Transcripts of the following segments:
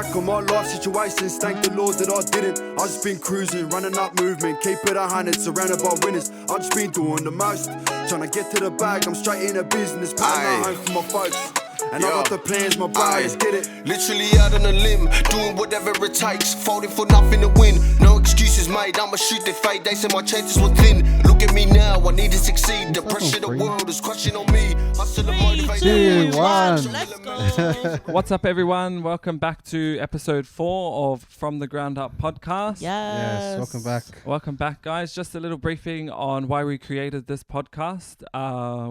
back on my life situations, thank the Lord that I didn't. I just been cruising, running up movement, keep it 100, surrounded by winners. I just been doing the most, trying to get to the bag. I'm straight in a business, planning a home for my folks. And I got the plans, my boy, let's get it. Literally out on a limb, doing whatever it takes, folding for nothing to win. No excuses made, I'ma shoot the fade. They say my chances were thin. Look at me now, I need to succeed. The pressure of the world is crushing on me. Hustle and motivate. 3, 2, 1. Let's go. What's up, everyone? Welcome back to episode 4 of From the Ground Up podcast. Yes. Welcome back. Welcome back, guys. Just a little briefing on why we created this podcast.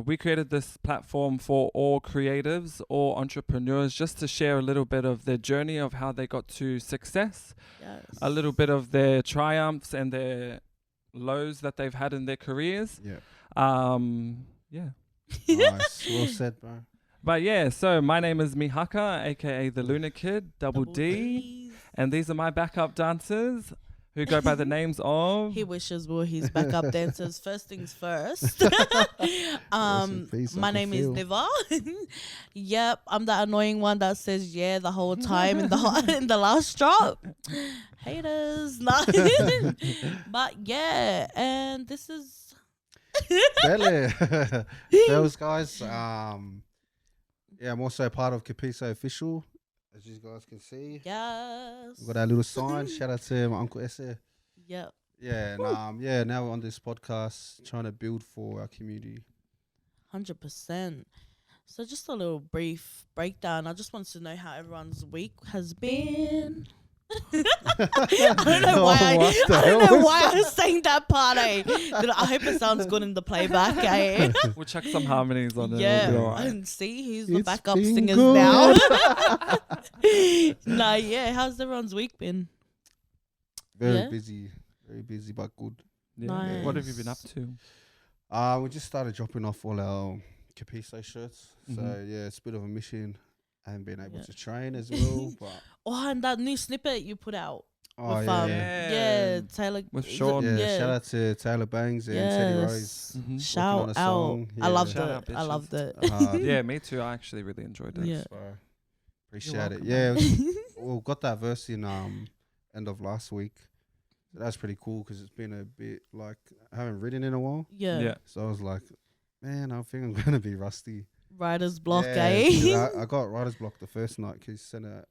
We created this platform for all creatives, all entrepreneurs, just to share a little bit of their journey of how they got to success, Yes. a little bit of their triumphs and their lows that they've had in their careers. Yeah. Yeah. Nice. Well said, bro. But yeah, so my name is Mihaka, aka the Lunar Kid, double D, D's. and these are my backup dancers who go by the names of. He wishes we were his backup dancers. First things first. peace, My I can name is feel. Niva. Yep, I'm that annoying one that says yeah the whole time in the in the last drop. Haters, no. But yeah, and this is Pelz, guys. Yeah, I'm also part of Capiso Official, as you guys can see. yes. We've got our little sign. Shout out to my Uncle Esse. Yep. Yeah, and now we're on this podcast trying to build for our community. 100%. So just a little brief breakdown. I just wanted to know how everyone's week has been. I don't know why. What the I don't hell know was why I sang that part. I hope it sounds good in the playback. We'll chuck some harmonies on it. Yeah, It'll be all right. and see who's the It's backup been singers good. now. Nah, yeah. How's everyone's week been? Very Yeah. busy, but good. Yeah. What have you been up to? We just started dropping off all our Capiso shirts. So Mhm. yeah, it's a bit of a mission. I haven't been able Yeah. to train as well, but Oh, and that new snippet you put out. oh with, yeah. yeah, Taylor. With is it- Sean. Yeah, shout out to Taylor Bangs and Teddy Rose. Mhm. Working on Shout a out. song. I loved Shout it. out, I bitches. loved it. Yeah, me too. I actually really enjoyed it. Yeah. Bro. Appreciate it. welcome, Yeah, we got that verse in end of last week. So that's pretty cool because it's been a bit like I haven't written in a while. Yeah. Yeah. So I was like, man, I think I'm gonna be rusty. Writer's block, Yeah, eh? I got writer's block the first night because sent it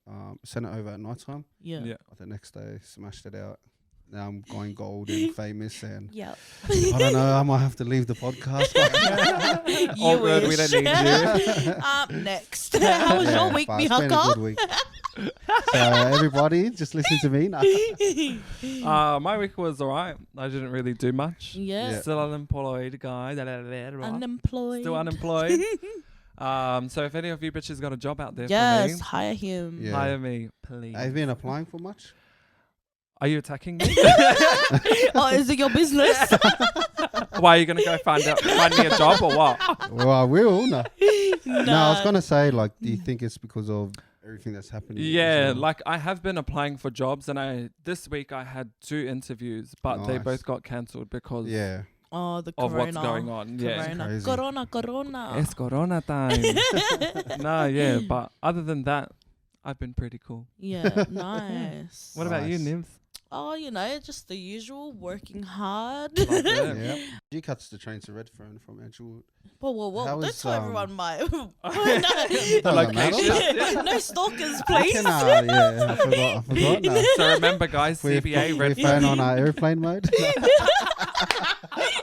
over at night time. Yeah. Yeah. But the next day, smashed it out. Now I'm going gold and famous, and Yeah. I don't know. I might have to leave the podcast. All good, we don't need you. Next. How was your week, but it's been a Mihaka? good week. So everybody, just listen to me. Nah. My week was alright. I didn't really do much. Yeah. Yeah. Still unemployed, guys. Unemployed. Still unemployed. So if any of you bitches got a job out there Yes, for me, hire him. Yeah. hire me, please. Have you been applying for much? Are you attacking me? Oh, is it your business? Why are you gonna go find me a job or what? Well, I will. No. No, I was Nah. gonna say, like, do you think it's because of everything that's happening? Yeah, as well? like I have been applying for jobs, and this week I had 2 interviews, but they Nice. both got cancelled because Yeah. Oh, the of corona. what's going on. Yeah, Corona. crazy. Corona. it's Corona time. No, yeah, but other than that, I've been pretty cool. Yeah, nice. What about you, Nice. Nibs? Oh, just the usual, working hard. Love it. Yeah. You cuts the train to Redfern from Edgewood. Whoa. How Don't is, tell everyone my... The Doesn't matter. location. No stalkers, I please. can, yeah, I forgot. No. So remember, guys, We're CBA we're Redfern. phone on airplane mode.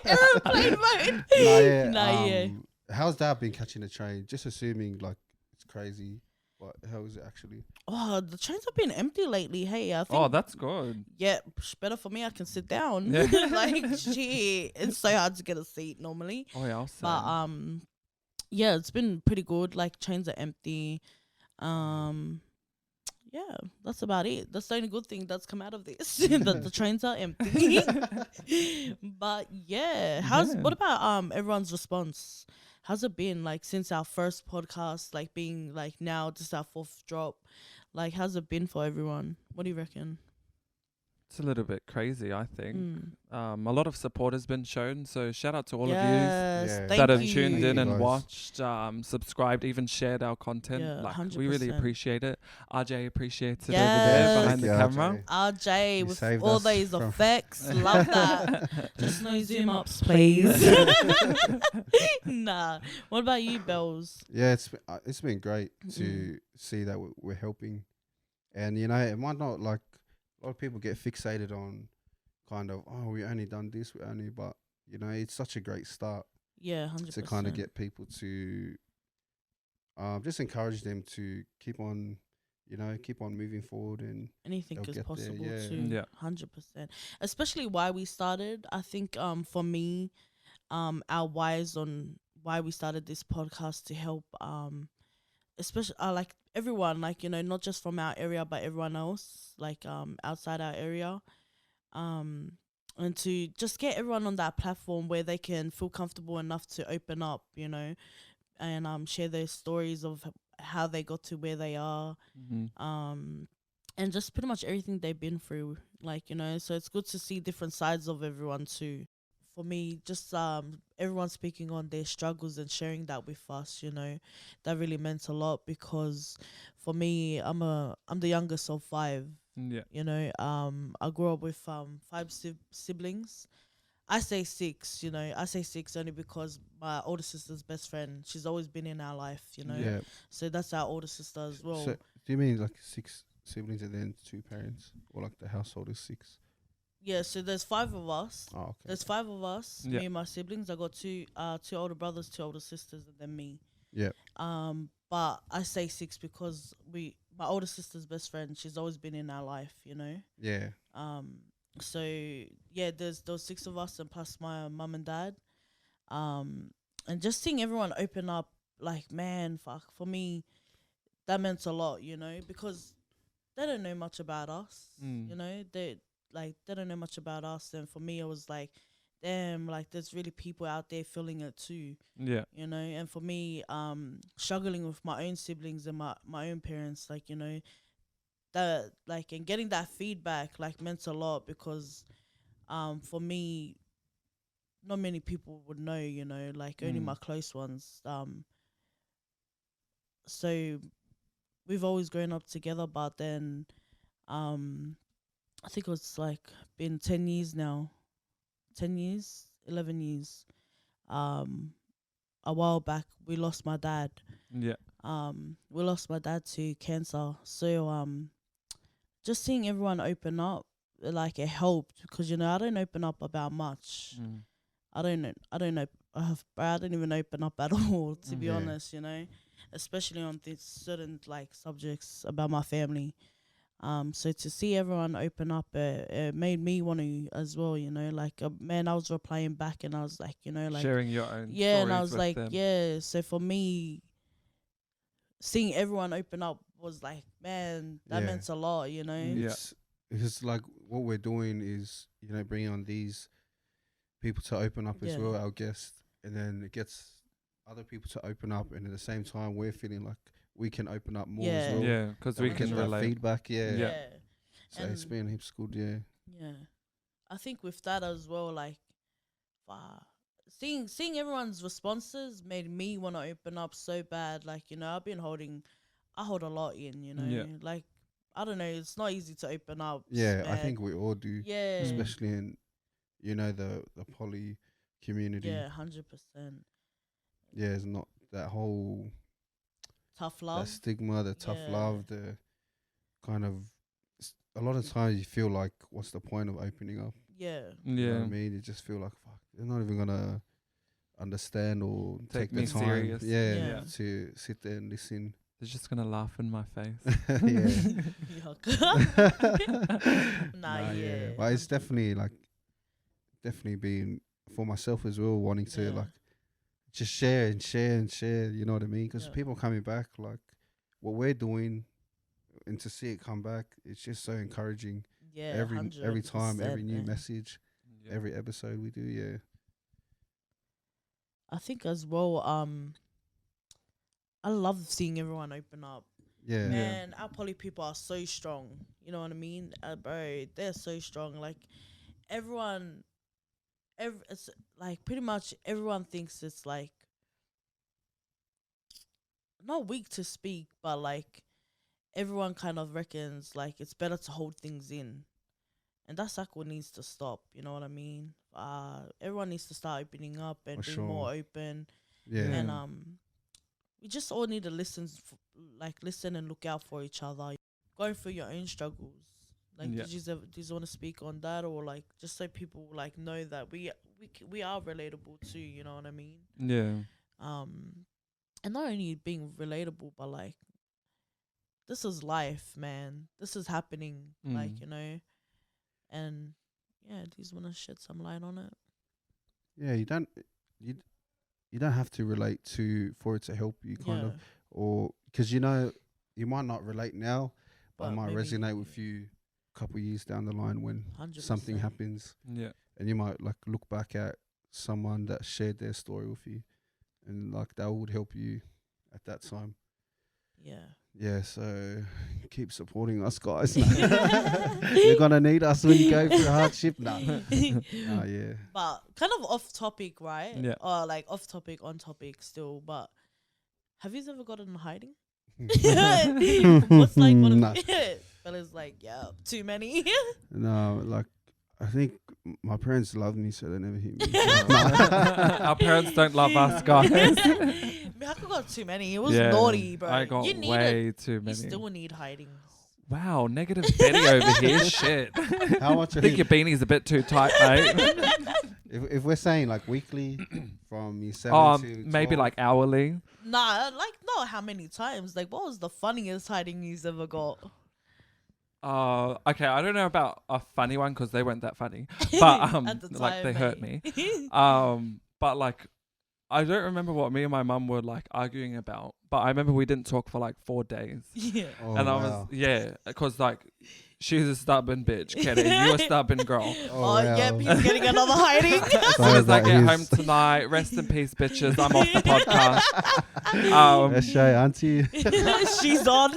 Airplane mode. Yeah. How's that been catching a train? Just assuming like it's crazy, but how is it actually? Oh, the trains have been empty lately. Hey, I think... Oh, that's good. Yeah, better for me. I can sit down. Yeah. Like, gee, it's so hard to get a seat normally. Oh yeah, I'll say. But yeah, it's been pretty good. Like, trains are empty. Yeah, that's about it. That's the only good thing that's come out of this. That the trains are empty. But yeah, what about everyone's response? How's it been like since our first podcast, like being like now just our 4th drop? Like, how's it been for everyone? What do you reckon? It's a little bit crazy, I think. Mm. A lot of support has been shown, so shout out to all of you Yes, Yeah. thank that have you. tuned in you and guys. watched, subscribed, even shared our content. Yeah, Like, we really 100%. appreciate it. RJ appreciates it over Yes. there behind the Thank you, camera. RJ. RJ You with saved all us these from- effects. Love that. Just no zoom ups, please. Nah. What about you, Bells? Yeah, it's been great to see that we're helping, and you know, it might not like a lot of people get fixated on kind of, oh, we only done this, but you know, it's such a great start Yeah, 100%. to kind of get people to just encourage them to keep on, you know, keep on moving forward, and anything they'll is get there, possible yeah. too. Yeah. 100%. Especially why we started. I think for me, our whys on why we started this podcast to help especially like everyone, like, you know, not just from our area but everyone else, like outside our area, and to just get everyone on that platform where they can feel comfortable enough to open up, you know, and share their stories of how they got to where they are, and just pretty much everything they've been through, like, you know. So it's good to see different sides of everyone too. For me, just everyone speaking on their struggles and sharing that with us, you know, that really meant a lot, because for me, I'm the youngest of 5. Yeah. You know, I grew up with 5 siblings. I say 6, you know. I say 6 only because my older sister's best friend, she's always been in our life, you know. Yeah. So that's our older sister as well. So do you mean like 6 siblings and then 2 parents, or like the household is 6? Yeah, so there's 5 of us. Oh, okay. There's 5 of us, Yeah. me and my siblings. I got two older brothers, 2 older sisters, and then me. Yeah. But I say 6 because my older sister's best friend, she's always been in our life, you know. Yeah. So yeah, there's those 6 of us, and plus my mum and dad. And just seeing everyone open up, like, man, fuck, for me, that meant a lot, you know, because they don't know much about us, you know. They don't know much about us, and for me, it was like, damn, like, there's really people out there feeling it too. Yeah. You know, and for me, struggling with my own siblings and my own parents, like, you know, that, like, and getting that feedback, like, meant a lot, because for me, not many people would know, you know, like, only my close ones. So we've always grown up together, but then I think it was like been 10 years now. 10 years, 11 years. A while back we lost my dad. Yeah. We lost my dad to cancer. So just seeing everyone open up, like, it helped, because, you know, I don't open up about much. I don't even open up at all, to be honest, you know, especially on these certain, like, subjects about my family. So to see everyone open up, it made me want to as well, you know, like, man, I was replying back, and I was like, you know, like, sharing your own yeah, and I stories was with like, them. yeah. So for me, seeing everyone open up was like, man, that Yeah. meant a lot, you know. Yeah. It's like what we're doing is, you know, bringing on these people to open up as Yeah. well, our guests, and then it gets other people to open up, and at the same time we're feeling like we can open up more as Yeah. well. Yeah, because we Because can of that relate. feedback, yeah. Yeah. So it's And- been heaps good, yeah. Yeah, I think with that as well, like, seeing everyone's responses made me want to open up so bad. Like, you know, I hold a lot in, you know. Yeah. Like, I don't know, it's not easy to open up. Yeah, I man. think we all do, Yeah, especially in, you know, the poly community. yeah, 100%. Yeah, it's not that whole Tough that love. stigma, the tough Yeah. love, the kind of a lot of times you feel like, what's the point of opening up? Yeah, You know what I Yeah. mean? You just feel like, fuck, they're not even gonna understand or Take take the me time, serious. Yeah. to sit there and listen. They're just gonna laugh in my face. Yeah. Nah, yeah. But it's definitely been for myself as well, wanting to Yeah. like just share and share and share. You know what I mean? Because Yeah. people coming back, like what we're doing, and to see it come back, it's just so encouraging. Yeah, Every time, every 100%, new man. message, every episode we do. Yeah. I think as well, I love seeing everyone open up. Yeah. Man, our poly people are so strong. You know what I mean? Bro, they're so strong. Like, it's like pretty much everyone thinks it's like not weak to speak, but like everyone kind of reckons like it's better to hold things in, and that's like what needs to stop. You know what I mean? Everyone needs to start opening up and For being more sure. open, Yeah. and we just all need to listen and look out for each other. Going through your own struggles. Like, Yeah. do you want to speak on that, or like just so people like know that we are relatable too? You know what I mean? Yeah. And not only being relatable, but like this is life, man. This is happening, like, you know. And yeah, do you want to shed some light on it? Yeah, you don't have to relate to for it to help you, kind of, or because you might not relate now, but it might maybe resonate with you a couple of years down the line when 100%. something happens, Yeah. and you might like look back at someone that shared their story with you, and like that would help you at that time. Yeah. Yeah, so keep supporting us, guys. You're gonna need us when you go through hardship. Yeah. But kind of off topic, right? Yeah. Or like off topic, on topic still. But have you ever gotten in hiding? What's like one of Nah. Fellas like, yeah, too many. No, like I think my parents love me, so they never hit me. Our parents don't love us, guys. Mihaka got too many. It was naughty, bro. I got you way too You many. still need hiding. Wow, negative Betty over here. Shit. How much? I think your beanie's a bit too tight, mate. If we're saying like weekly from year 7 to 12, maybe like hourly. Nah, like not how many times. Like, what was the funniest hiding you've ever got? Okay, I don't know about a funny one because they weren't that funny, but At the like time, they hurt mate. me. But like I don't remember what me and my mum were like arguing about, but I remember we didn't talk for like 4 days, Yeah. Oh, and I wow. was because like she's a stubborn bitch, Kenny, you a stubborn girl. Oh, yep, he's getting another hiding. As soon as I get home tonight, rest in peace, bitches. I'm off the podcast. Let's show you, auntie. She's on.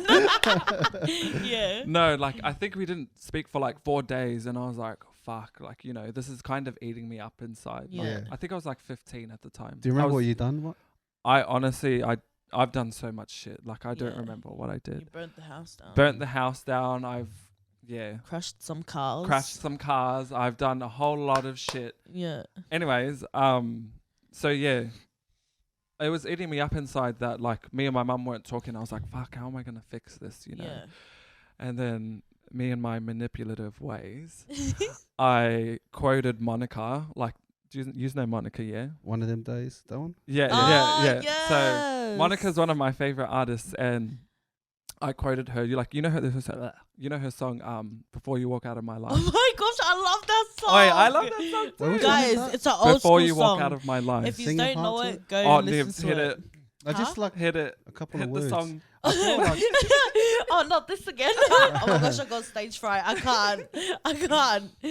Yeah. No, like I think we didn't speak for like 4 days, and I was like, fuck, like, you know, this is kind of eating me up inside. Like, Yeah. I think I was like 15 at the time. Do you remember what you done? What? I honestly, I've done so much shit. Like I don't Yeah. remember what I You did. burnt the house down. Burnt the house down. I've Crashed some cars. crashed some cars. I've done a whole lot of shit. Yeah. Anyways, so yeah, it was eating me up inside that like me and my mum weren't talking. I was like, fuck, how am I gonna fix this? You know. Yeah. And then me and my manipulative ways, I quoted Monica. Like, do you know Monica? Yeah. One of them days, that one? Yeah. So Yes. Monica's one of my favorite artists, and I quoted her. You know her song "Before You Walk Out of My Life." Oh my gosh, I love that song. Oh, yeah, I love that song What was too. Guys, it's an old Before school you walk song. out of my life. If you Sing a don't part know to it, it? go Oh, and listen Nibs, to hit it. it. I just like Hit it. a couple Hit of the words. song. I feel like Oh, not this again. Oh my gosh, I got stage fright. I can't.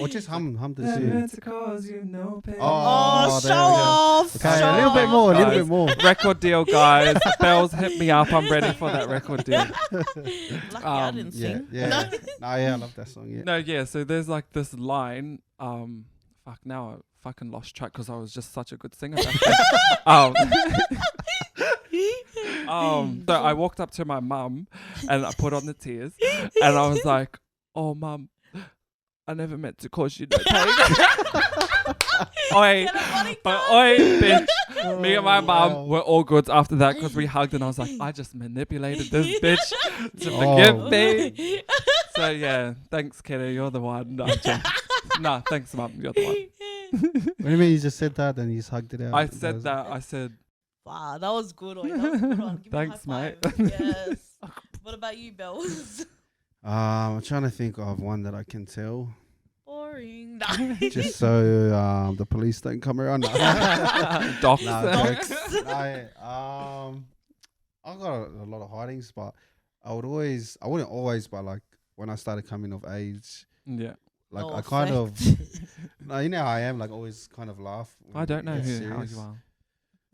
or just hum the Never tune. to cause you no pain. Oh, there show we go. off. Okay, show a little bit off. more, a little Guys. bit more. Record deal, guys. Bells, hit me up. I'm ready for that record deal. Lucky I didn't Yeah, sing. yeah. No, yeah, I love that song. Yeah. No, yeah. So there's like this line. Fuck. Now I fucking lost track because I was just such a good singer. Back then. So I walked up to my mum and I put on the tears, and I was like, "Oh, mum, I never meant to cause you no pain." Oi, but oi, bitch. Me and my mum were all good after that because we hugged, and I was like, I just manipulated this bitch to forgive me. So yeah, thanks, Kenny. You're the one. No, I'm joking. Nah, thanks, mum. You're the one. What do you mean you just said that and you just hugged it out? I said that. I said, Wow, that was good. Oi, that was a good one. Give me a Thanks, high mate. five. Yes. What about you, Bells? I'm trying to think of one that I can tell, Boring. just so the police don't come around. docs. Nah, jokes. Nah, yeah. I've got a lot of hidings, but I wouldn't always, but like when I started coming of age, Yeah. like No I kind of, effect. no, you know how I am, like always kind of laugh. when I don't it know gets how serious. you are.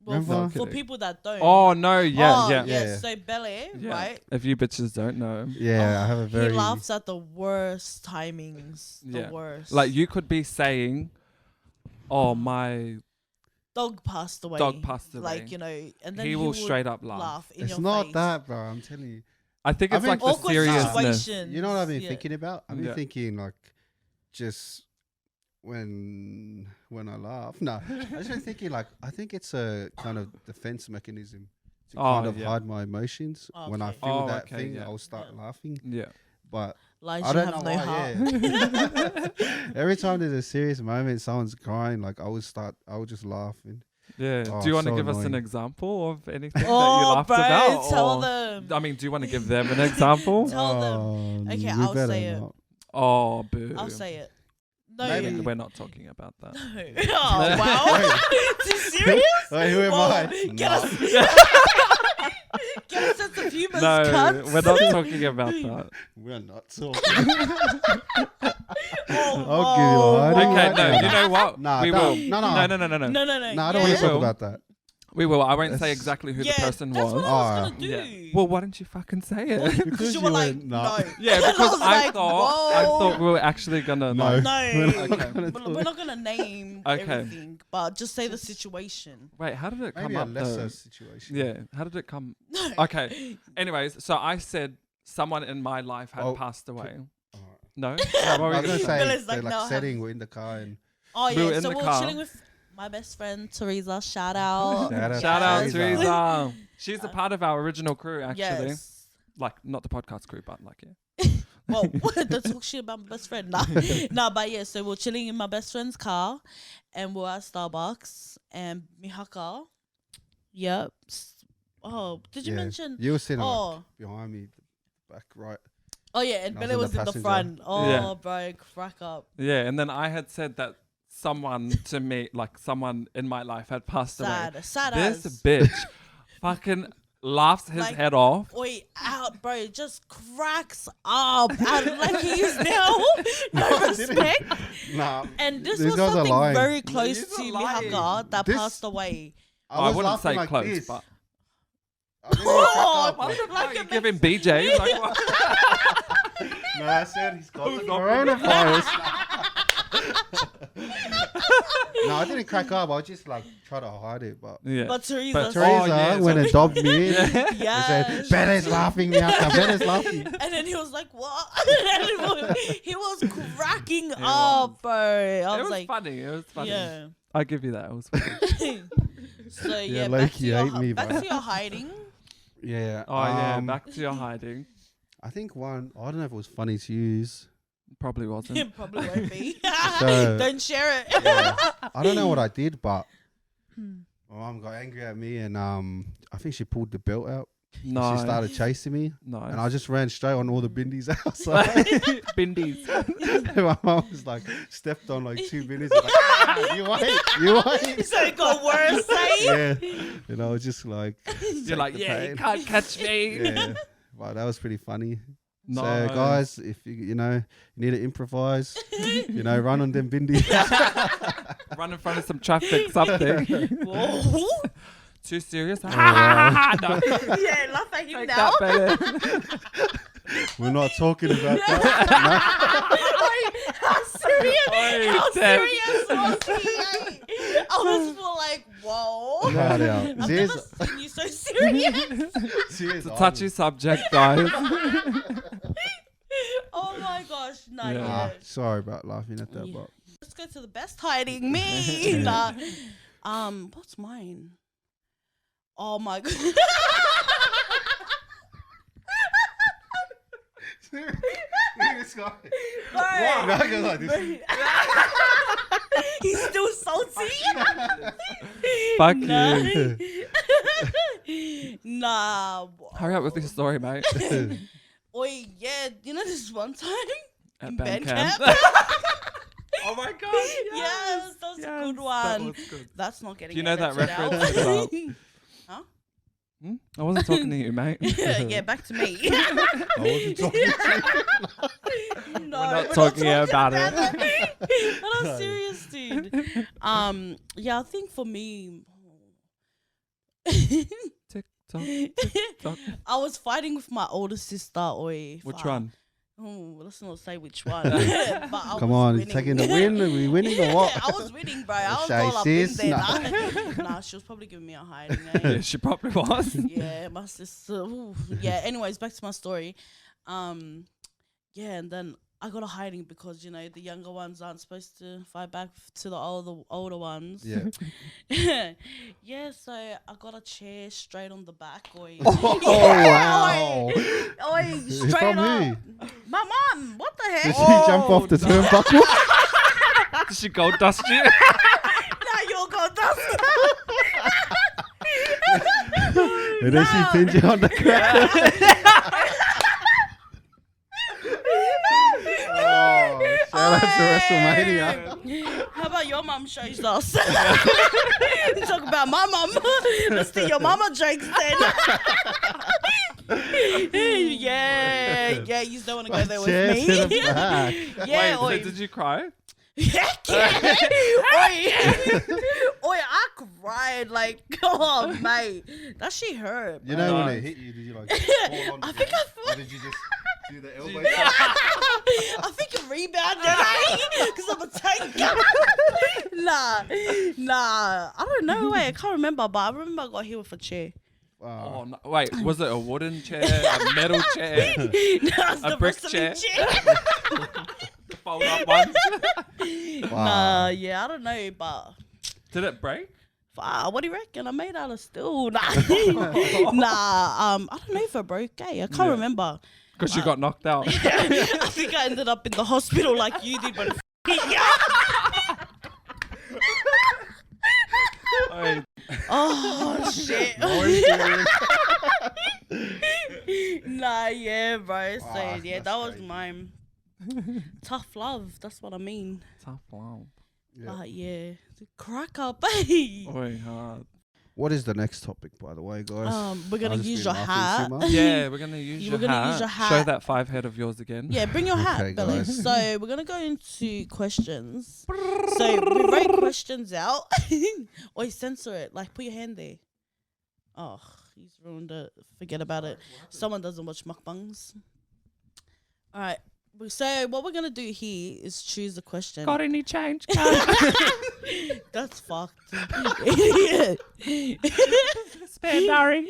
Well, Remember? for people that don't. Oh no, yeah. Yeah. So Bel-Air, Yeah. right? If you bitches don't know, Yeah, I have a very. He laughs at the worst timings. Yeah. The worst. like you could be saying, "Oh, my dog passed away. dog passed away." Like, you know, and then he will would straight up laugh. in It's your not face. that, bro. I'm telling you. I think I it's mean, like the Awkward seriousness. situation. You know what I've been Yeah. thinking about? I've been Yeah. thinking like, just when I laugh. No, I've just been thinking like, I think it's a kind of defense mechanism to kind of yeah. hide my emotions. When I Okay. feel that okay, thing, yeah. I'll start Yeah. laughing. Yeah. But Lies I you don't have know no why. heart. Yeah. Every time there's a serious moment, someone's crying, like I would just laugh. And Yeah. Oh, do you want to so give us an annoying. example of anything that you Oh, laughed bro, about? tell or- them. I mean, do you want to give them an example? Tell them. Okay, we I'll better say it. not. Oh, boo. I'll say it. No, Maybe. We're not talking about that. No. Oh, wow. Too serious? Wait, who am Whoa, I? Get Nah. us. Get a sense of humor, No, cunts. we're not talking about that. We're not talking. Oh, I'll give you a hard Okay, right no, now. you know what? Nah, we don't. will. No, no. No. No, no, no. No, I don't want Yeah. to talk will. about that. We will. I won't say That's- exactly who Yeah, the person that's was. what I was Oh. gonna do. Yeah. Well, why don't you fucking say it? Because you you were like, went, no. nah. Yeah, And because was I like, thought we whoa. were actually gonna No. No, We're not Okay. gonna But do we're it. not gonna name Okay. everything, but just say the situation. Wait, how did it come Maybe a up lesser though? situation. Yeah, how did it come? No. Okay. Anyways, so I said someone in my life had Oh, passed away. Alright. No? I What were was you gonna gonna say, Bill is like, like no, I setting, we're in the car and Oh We were yeah, in so the we're car. chilling with my best friend Teresa. Shout out. Shout out Teresa. Teresa. She's a part of our original crew, actually. Yes. Like, not the podcast crew, but like, yeah. Well, don't talk shit about my best friend. Nah. Nah, but yeah, so we're chilling in my best friend's car and we're at Starbucks and Mihaka. Yep. Oh, did you Yeah. mention? You were sitting like, Oh. behind me, back right. Oh yeah, and I was Bella in was the in the passenger. front. Oh, Yeah. bro, crack up. Yeah, and then I had said that someone to me, like someone in my life had passed away. Sad This as. bitch fucking laughs his Like, head off. Oi, out, bro, just cracks up. Out like he is now. No respect. Nah. And this These was guys are something lying. very close These to are lying. Mihaka that This- passed away. I was wouldn't say laughing like close, this. but I didn't Oh, crack up, like- like you a give him BJ. Like, what? No, I said he's got the coronavirus. No, I didn't crack up. I just like try to hide it, but Yeah. But Teresa, But Teresa yeah, went and dobbed me in. Yeah. He yes. said, "Bella's laughing, Mihaka. Bella's laughing." And then he was like, "What?" And he was cracking up, bro. I It was was like, funny. It was funny. "Yeah." I give you that. It was funny. So Yeah, yeah, back Loki to your ate me, back bro. to your hiding. Yeah. Oh yeah, back to your hiding. I think one. I don't know if it was funny to use. Probably wasn't. It probably won't be. So- Don't share it. Yeah. I don't know what I did, but Hmm. my mom got angry at me, and I think she pulled the belt out. No. She started chasing me, No. and I just ran straight on all the bindies outside. Bindies. My mom was like stepped on like 2 bindies. Like, ah, you wait. So it got worse, eh? Yeah, and I was just like, You're like, the yeah, you pain. can't catch me. yeah. But that was pretty funny. No. So guys, if you need to improvise, run on them bindies. Run in front of some traffic, something. Whoa. Too serious? No. Yeah, laugh at him Take now. that, baby. We're not talking about that. Wait, how serious? Oi, How Deb. serious was he? I was more like, whoa. No, no. I've Serious- never seen you so serious. serious It's a touchy subject, guys. Oh my gosh, no, Yeah. yeah. Sorry about laughing at that, Yeah. but Let's go to the best hiding. Me. Nah. What's mine? Oh my god. this guy. Bro. No, I go like this. He's still salty. Fuck Nah. you. Nah. Hurry up with your story, mate. Oi, yeah. You know this one time At in band Bandcamp? camp. Oh my god. Yes, that's a good That one. was good. That's not getting. Do you know that edited out. reference? Hmm? I wasn't talking to you, mate. Yeah, back to me. I wasn't talking to you. No, We're not talking about it. But I'm serious, dude. Yeah, I think for me, Tick tock, tick tock. I was fighting with my older sister. Oi, Which fuck. one? Oh, let's not say which one. But I Come was on, winning. he's taking the win. Are we winning or what? I was winning, bro. I was Shay all up in sis, there. nah. Nah, she was probably giving me a hiding. Yeah, she probably was. Yeah, my sister. Ooh. Yeah. Anyways, back to my story. Yeah, and then I got a hiding because the younger ones aren't supposed to fight back to the older ones. Yeah. Yeah. So I got a chair straight on the back. Oi. Oh, wow. Oi, straight From up. who? My mom. What the heck? Did she jump off the turnbuckle? Did she gold dust you? Now you're gonna dust. And then she pinned you on the ground. Oh, shout out to WrestleMania. How about your mum shows us? Talk about my mum. Let's do your mama jokes then. Yeah, you don't want to go there Chair with to the me. back. Yeah, Wait, oi. so did you cry? Heck yeah. Oi, I cried like, oh mate, that shit hurt. You bro. know when Nice. it hit you, did you like fall on the I think ground? I Or did you just do the elbow? I think it rebounded because I'm a tank. Nah. I don't know. Wait, I can't remember, but I remember I got hit with a chair. Wow. Oh, no. Wait, was it a wooden chair, a metal chair, No, it's A the brick wrestling chair? the fold up one? Nah, yeah, I don't know, but Did it break? what do you reckon? I made out of steel. Nah, I don't know if it broke. I can't remember. Because you got knocked out. I think I ended up in the hospital like you did, but Wait, oh shit. Nah, yeah, bro. So Ah, yeah, that's that was crazy. mine. Tough love. That's what I mean. tough love. Yeah. But yeah, crack up, eh? Oi, hard. What is the next topic, by the way, guys? We're gonna I've just use been your laughing too hat. much. Yeah, we're gonna use We're your gonna hat. use your Show hat. that 5 head of yours again. Yeah, bring your hat, Okay, Billy. guys. So we're gonna go into questions. So we write questions out. Or censor it. Like put your hand there. Oh, he's ruined it. Forget about it. Someone doesn't watch mukbangs. All right. So what we're gonna do here is choose a question. Got any change? That's fucked. Idiot. Spare Dari.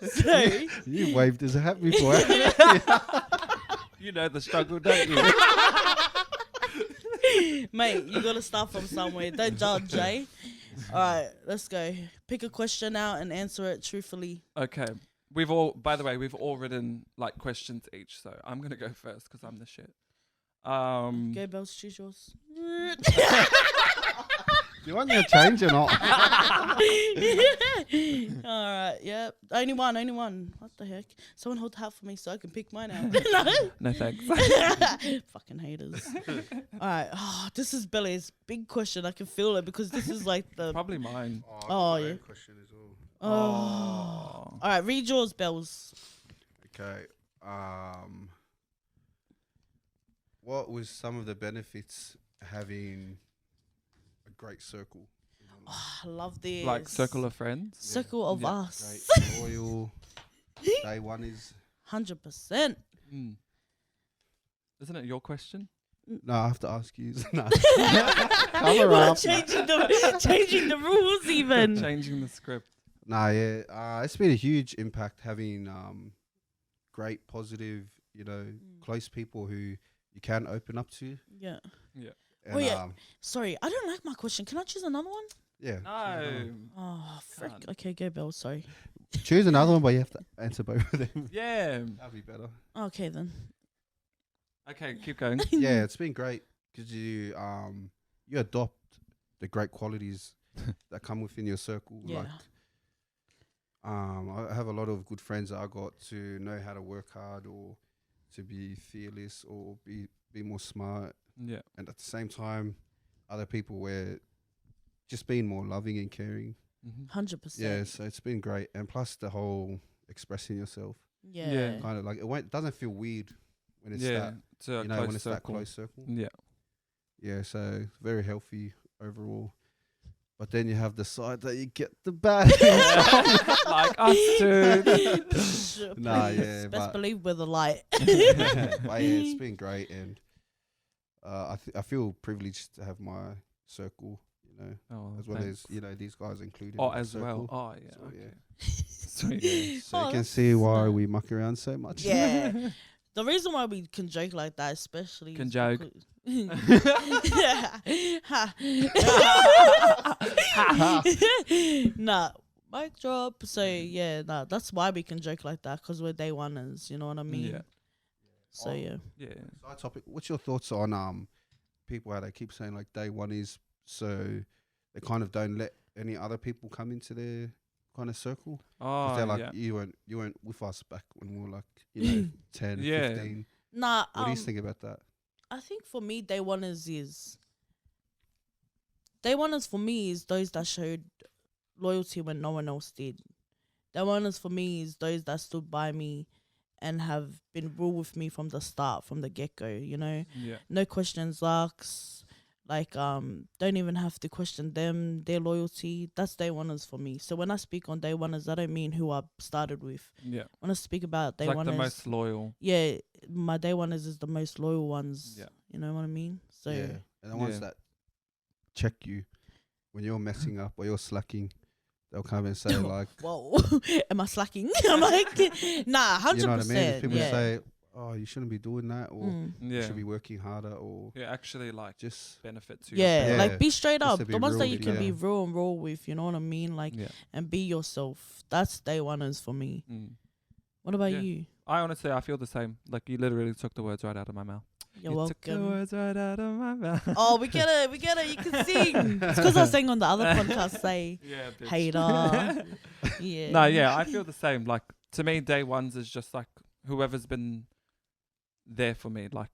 So You waved his hat before. You know the struggle, don't you? mate, you gotta start from somewhere. Don't judge, eh? All right, let's go. Pick a question out and answer it truthfully. Okay. By the way, we've all written like questions each, so I'm gonna go first because I'm the shit. Go, Bells, choose yours. You want me to change or not? All right, yep. Only one. What the heck? Someone hold the hat for me so I can pick mine out. No thanks. Fucking haters. All right. Oh, this is Billy's big question. I can feel it because this is like the. Probably mine. Oh, yeah. Question as well. Oh. All right, read yours, Bells. Okay. What was some of the benefits having a great circle? I love this. Like circle of friends. Circle of Yeah. us. Great, loyal. Day one is 100%. Mm. Isn't it your question? no. I have to ask you. No. We're up. changing the rules even. Changing the script. Nah, yeah. It's been a huge impact having great, positive, close people who you can open up to. Yeah. And, Oh, yeah. Sorry, I don't like my question. Can I choose another one? yeah. No. Oh, frick. Can't. Okay, go, Bill. Sorry. Choose another one, but you have to answer both of them. Yeah. That'd be better. Okay, then. Okay, keep going. Yeah, it's been great because you adopt the great qualities that come within your circle. Yeah. Like, I have a lot of good friends that I got to know how to work hard or to be fearless or be more smart, Yeah. and at the same time, other people were just being more loving and caring. 100%. Yeah, so it's been great, and plus the whole expressing yourself, Yeah. Yeah. kind of like it doesn't feel weird when it's Yeah. that To a when close it's that circle. close circle. Yeah. Yeah, so very healthy overall. but then you have the side that you get the bad. Like us too. Nah, Please, yeah, best but- believe we're the light. But yeah, it's been great, and I feel privileged to have my circle, you know, Oh, as well thanks. as, you know, these guys included. Oh, in the as well. circle. Oh, yeah. So, Okay. yeah. Sweet. Yeah, so Oh, you can that's see why nice. we muck around so much. Yeah. The reason why we can joke like that, especially. Can is joke. Nah, mic drop. So yeah, nah, that's why we can joke like that, because we're day oneers. You know what I mean? Yeah. So yeah. Yeah. Side topic. What's your thoughts on people how they keep saying like day one is, so they kind of don't let any other people come into their kind of circle? 'Cause Oh, they're like, yeah. you weren't with us back when we were like, you know, 10, Yeah. 15. Nah. What do you think about that? I think for me, day oneers is for me is those that showed loyalty when no one else did. Day oneers for me is those that stood by me and have been real with me from the start, from the get go. You know, Yeah. no questions asked. Like don't even have to question them, their loyalty. That's day oneers for me. So when I speak on day oneers, I don't mean who I started with. Yeah. When I speak about day It's like the oneers, most loyal. yeah, my day oneers is the most loyal ones. Yeah. You know what I mean? So Yeah, and the ones Yeah. that check you when you're messing up or you're slacking, they'll come and say like, whoa, am I slacking? I'm like, nah, 100%. you know what I mean? If people yeah. say, oh, you shouldn't be doing that, or you Yeah. should be working harder, or Yeah, actually, like, just benefit to Yeah, your like be straight Just up. to be The ones real that you with can you. be Yeah. real and raw with, you know what I mean? Like, Yeah. and be yourself. That's day oneers for me. Mm. What about Yeah. you? I honestly, I feel the same. Like, you literally took the words right out of my mouth. You're you took the welcome. words right out of my mouth. Oh, we get it. You can sing. It's because I sang on the other podcast. Say, Yeah, bitch. hater. Yeah. No, yeah, I feel the same. Like, to me, day ones is just like whoever's been there for me, like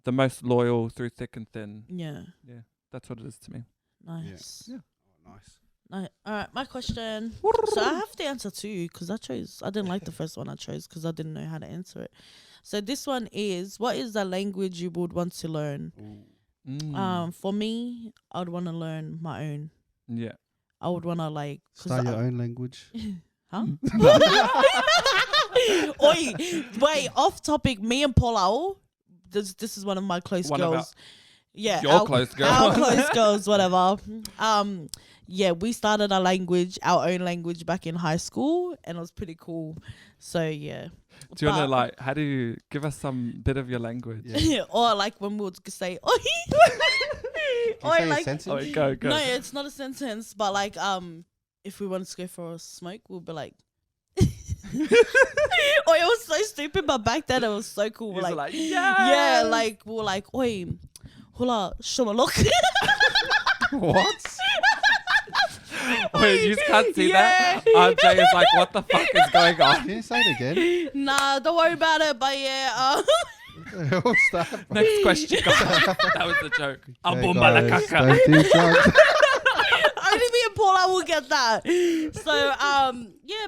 the most loyal through thick and thin. Yeah. Yeah, that's what it is to me. Nice. Yeah. oh, nice. All right, my question. So I have to answer two because I didn't like the first one I chose because I didn't know how to answer it. So this one is, what is the language you would want to learn? Ooh. Mm. For me, I would want to learn my own. Yeah. I would want to like, Start your own language. huh? Oi, wait, off topic. Me and Paula, this is one of my close One of girls. Yeah, Your close girl. Our close girls, whatever. Yeah, we started our own language back in high school, and it was pretty cool. So yeah. Do you want to But- like? How do you give us some bit of your language? Yeah. or like when we would say, oi, Can you oi, say a like sentence? Oh, go go. no, it's not a sentence, but like if we wanted to go for a smoke, we'll be like. Oh, it was so stupid, but back then it was so cool. You're Like, like, yeah, yes! like we were like, oi, hula, shumalok. What? Wait, you just can't see Yeah. that? RJ is like, what the fuck is going on? Can you say it again? Nah, don't worry about it. But yeah, What's that? Next question. That was a joke. Okay, Abumbalakaka. guys, don't do drugs. only me and Paula will get that. So yeah,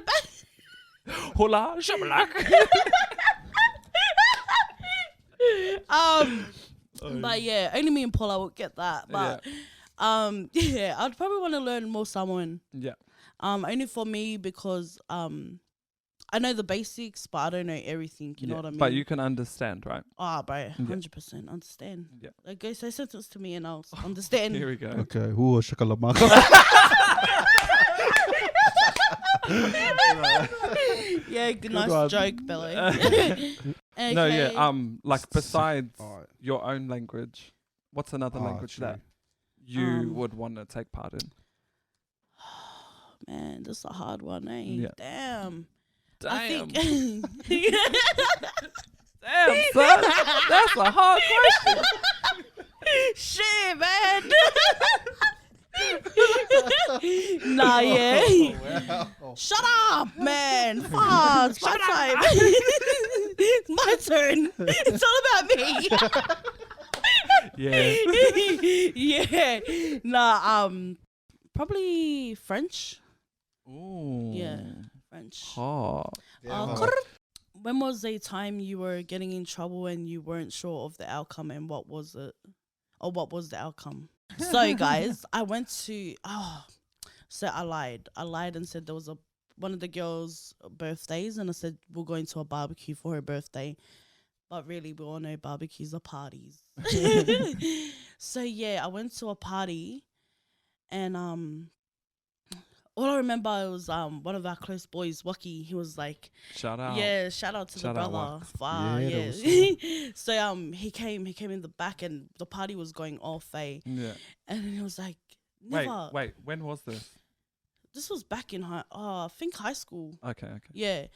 Hula shabalak. but yeah, only me and Paula will get that. But yeah, I'd probably want to learn more Samoan. Yeah. Only for me because I know the basics, but I don't know everything. You know what I mean? But you can understand, right? bro, 100% understand. Yeah. Like, go say sentence to me and I'll understand. Here we go. Okay, who was shakalamaka? Yeah, good, nice one. joke, Billy. No, yeah. Okay. Like besides Alright. your own language, what's another Oh, language true. that you Um, would want to take part in? Man, this is a hard one, eh? Yeah. Damn. Damn. I think. Damn, son. That's a hard question. Shit, man. Nah, yeah. Wow. Shut up, man. Fuck. It's my time. It's my turn. It's all about me. Yeah. Yeah. Nah, probably French. Ooh. Yeah. French. Hot. When was a time you were getting in trouble and you weren't sure of the outcome, and what was it? Or what was the outcome? So guys, I lied and said there was one of the girls' birthdays, and I said we're going to a barbecue for her birthday. But really, we all know barbecues are parties. So yeah, I went to a party, and all I remember was one of our close boys, Waki. He was like, Shout out. yeah, shout out to Shout the out, brother. Waks. Wow, Yeah, yeah. that So he came in the back, and the party was going off, Yeah. and then he was like, Wait, Niva. wait. When was this? This was back in I think high school. Okay. Yeah.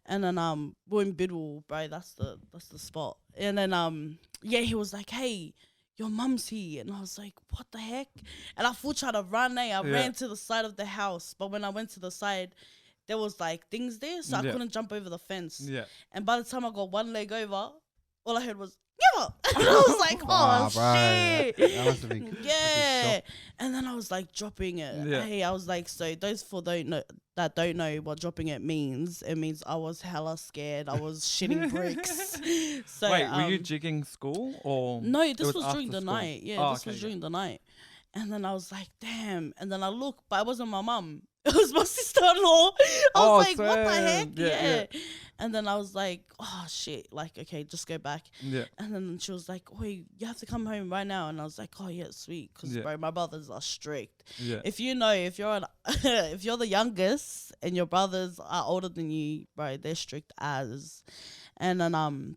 And then we're in Bidwell, bro. That's the spot. And then yeah, he was like, hey, your mum's here. And I was like, what the heck? And I full tried to run, I ran to the side of the house. But when I went to the side, there was like things there, so I couldn't jump over the fence. Yeah. And by the time I got one leg over, all I heard was, Niva! And I was like, oh, shit. That must have been Yeah. And then I was like dropping it. Yeah. Hey, I was like, so those that don't know what dropping it means I was hella scared. I was shitting bricks. So Wait, were you jigging school or? no, it this was was during after the school? night. Yeah, Oh, this okay, was yeah. during the night. And then I was like, damn. And then I looked, but it wasn't my mum. It was my sister-in-law. I Oh, was like, what the heck? same. Yeah. And then I was like, oh, shit. Like, okay, just go back. Yeah. And then she was like, wait, you have to come home right now. And I was like, oh, yeah, sweet. Because, Yeah. bro, my brothers are strict. Yeah. If you're if you're the youngest and your brothers are older than you, bro, they're strict as. And then,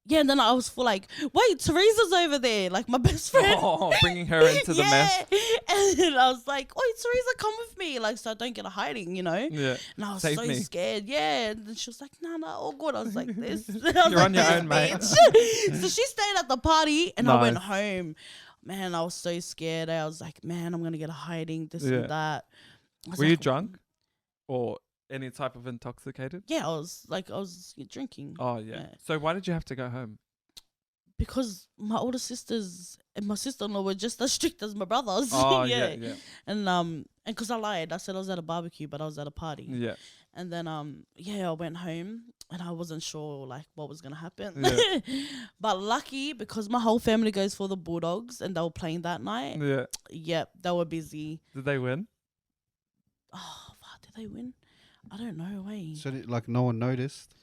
yeah, and then I was full like, wait, Teresa's over there, like my best friend. Oh, bringing her into the mess. And then I was like, wait, Teresa, come with me, like, so I don't get a hiding, Yeah. And I was Save so me. scared, yeah. And then she was like, no, all good. I was like, this. You're on your own, mate. So she stayed at the party, and I went Nice. home. Man, I was so scared. I was like, man, I'm gonna get a hiding, this Yeah. and that. I was Were you like, drunk or any type of intoxicated? Yeah, I was drinking. Oh yeah. Yeah. So why did you have to go home? Because my older sisters and my sister-in-law were just as strict as my brothers. Oh yeah. yeah. And because I lied, I said I was at a barbecue, but I was at a party. Yeah. And then yeah, I went home and I wasn't sure like what was gonna happen. Yeah. But lucky because my whole family goes for the Bulldogs and they were playing that night. Yeah. Yep, they were busy. Did they win? Oh, fuck, did they win? I don't know. Way. So like no one noticed.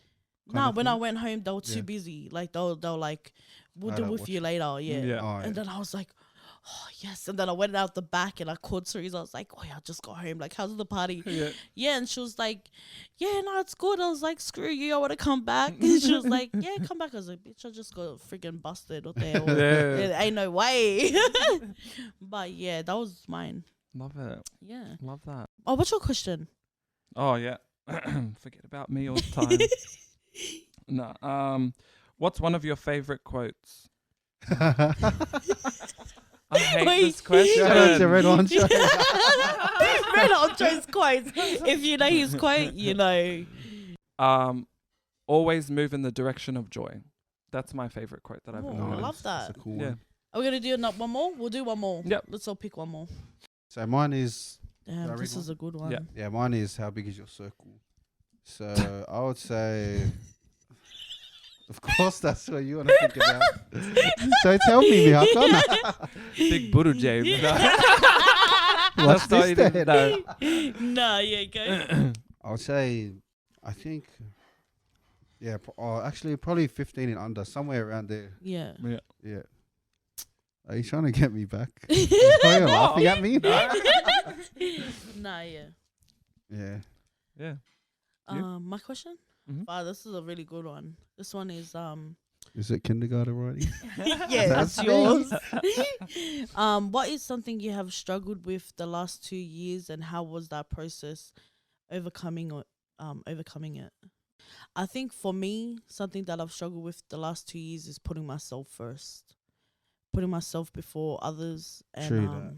No, of when I thing? went home, they were too Yeah. busy. Like they were like, we'll Right, do I'll with watch you later. Yeah. Yeah. Oh, And yeah. then I was like, oh yes. And then I went out the back and I called Teresa. I was like, oh yeah, I just got home. Like, how's the party? Yeah. Yeah. And she was like, yeah, no, it's good. I was like, screw you, I want to come back. And she was like, yeah, come back. I was like, bitch, I just got freaking busted or there. Yeah. Ain't no way. But yeah, that was mine. Love it. Yeah. Love that. Oh, what's your question? Oh yeah. Forget about me all the time. No. What's one of your favorite quotes? I hate Wait. this question. Shout out to Red Honcho. Red Honcho's quotes. If you know his quote, you know. Always move in the direction of joy. That's my favorite quote that I've Oh, ever I heard. love That's that. a cool Yeah. one. Are we gonna do one more? We'll do one more. Yep. Let's all pick one more. So mine is Damn, read this one? is a good one. Yeah. mine is how big is your circle? So I would say, of course, that's what you want to think about. So tell me, Mihaka. Big Buddha James. What's That's all this you didn't then? know. Nah, yeah, go. I would say, I think, yeah, actually probably 15 and under, somewhere around there. Yeah. Yeah. Yeah. Are you trying to get me back? Are you laughing at me? Nah, yeah. Yeah. Yeah. You? My question? Mhm. Wow, this is a really good one. This one is Is it kindergarten already? yeah, that's That's yours. What is something you have struggled with the last 2 years, and how was that process overcoming it? I think for me, something that I've struggled with the last 2 years is putting myself first, putting myself before others, and True that.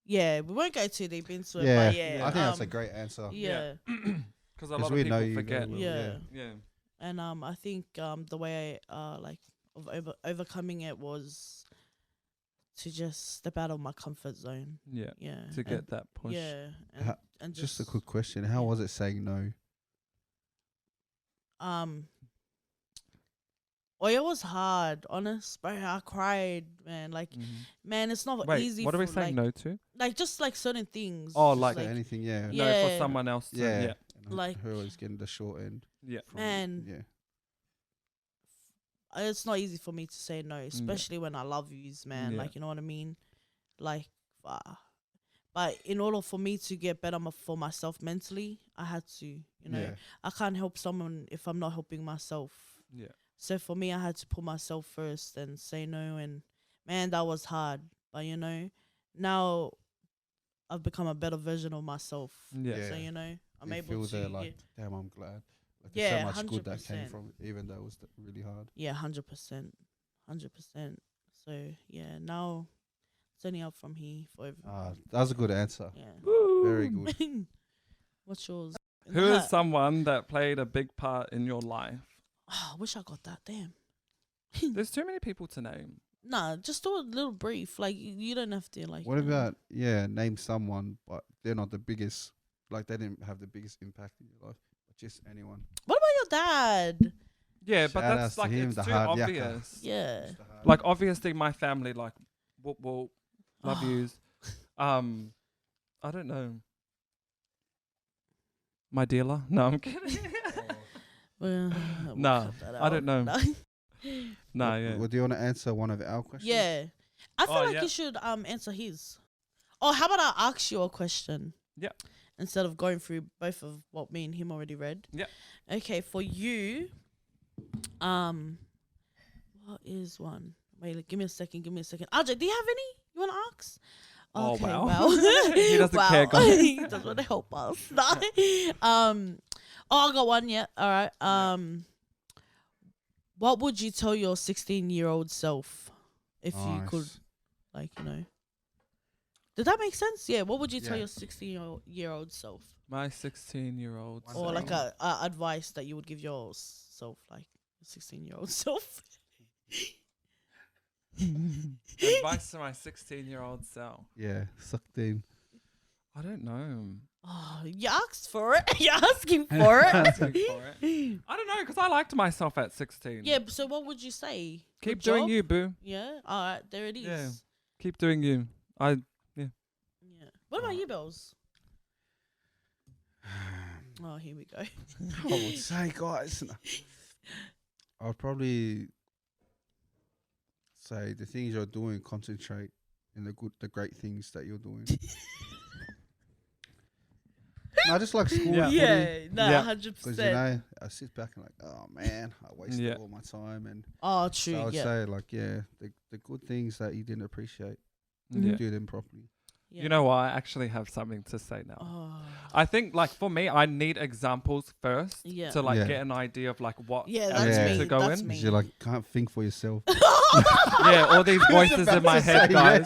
yeah, we won't go too deep into it, Yeah. but yeah, I think that's a great answer. yeah. Because a 'Cause lot of we people know you forget. very well. Yeah. Yeah. And I think the way like of overcoming it was to just step out of my comfort zone. Yeah. Yeah. To get that push. Yeah. Ha- And Just a quick question. How was it saying no? Oh, it was hard, honest, bro. I cried, man. Like, man, it's not Wait, easy. what are we for, saying like, no to? Like, just like certain things. Oh, just, like Say anything, yeah. Yeah. No, for someone else. Yeah. Yeah. And Like- her is getting the short end. Yeah. from- Man. Yeah. It's not easy for me to say no, especially when I love yous, man. Yeah. Like, you know what I mean? Like, but in order for me to get better for myself mentally, I had to, you know, Yeah. I can't help someone if I'm not helping myself. Yeah. So for me, I had to put myself first and say no. And man, that was hard. But you know, now I've become a better version of myself. Yeah. So you know, I'm You able feel to. there like, damn, I'm glad. Like, Yeah, there's so much good that came 100%. from it, even though it was really hard. Yeah, 100%, 100%. So yeah, now it's only up from here for everyone. That was a good answer. Yeah. Very good. What's yours? Who is someone that played a big part in your life? Oh, I wish I got that. Damn. There's too many people to name. Nah, just do a little brief. Like you don't have to like. What about name someone, but they're not the biggest. Like they didn't have the biggest impact in your life, but just anyone. What about your dad? Yeah, but Shout outs that's to like him, it's the too hard yakka. obvious. Yeah. Just the hard- Like obviously my family, like whoop whoop, love yous. I don't know. My dealer? No, I'm kidding. Well, Nah, cut that I don't know. out. No, yeah. Well, do you want to answer one of our questions? Yeah. I feel Oh, like yeah. you should answer his. Oh, how about I ask you a question? Yeah. Instead of going through both of what me and him already read. Yeah. Okay, for you, what is one? Wait, like, give me a second. Ajay, do you have any you want to ask? Oh, Okay, wow. well. He doesn't care, Wow. guys. He doesn't want to help us. Oh, I got one. Yeah. All right. What would you tell your 16-year-old self if you could, Nice. like, you know? Did that make sense? Yeah. What would you tell Yeah. your 16-year-old self, My 16-year-old. One or like second. a advice that you would give yourself, like 16-year-old self? Advice to my 16-year-old self. Yeah, sucked in. I don't know. Oh, you asked for it. You're asking for it. Asking for it. I don't know because I liked myself at 16. Yeah. So what would you say? Keep Good doing job? you, boo. Yeah. All right. There it is. Yeah. Keep doing you. Yeah. What about you, Bells? Oh, here we go. I would say, guys, I'd probably say the things you're doing, concentrate in the great things that you're doing. No, just like school. Yeah. Yeah, no, Yeah. 100%. Because you know, I sit back and like, oh man, I wasted Yeah. all my time, and Oh, true. so I would Yeah. say like, yeah, the good things that you didn't appreciate, Yeah. do them properly. Yeah. You know what? I actually have something to say now. Oh. I think like for me, I need examples first Yeah. to like Yeah. get an idea of like what Yeah, I that's need me, to go that's in. me. 'Cause you're like, can't think for yourself. Yeah, all these voices in my head, guys.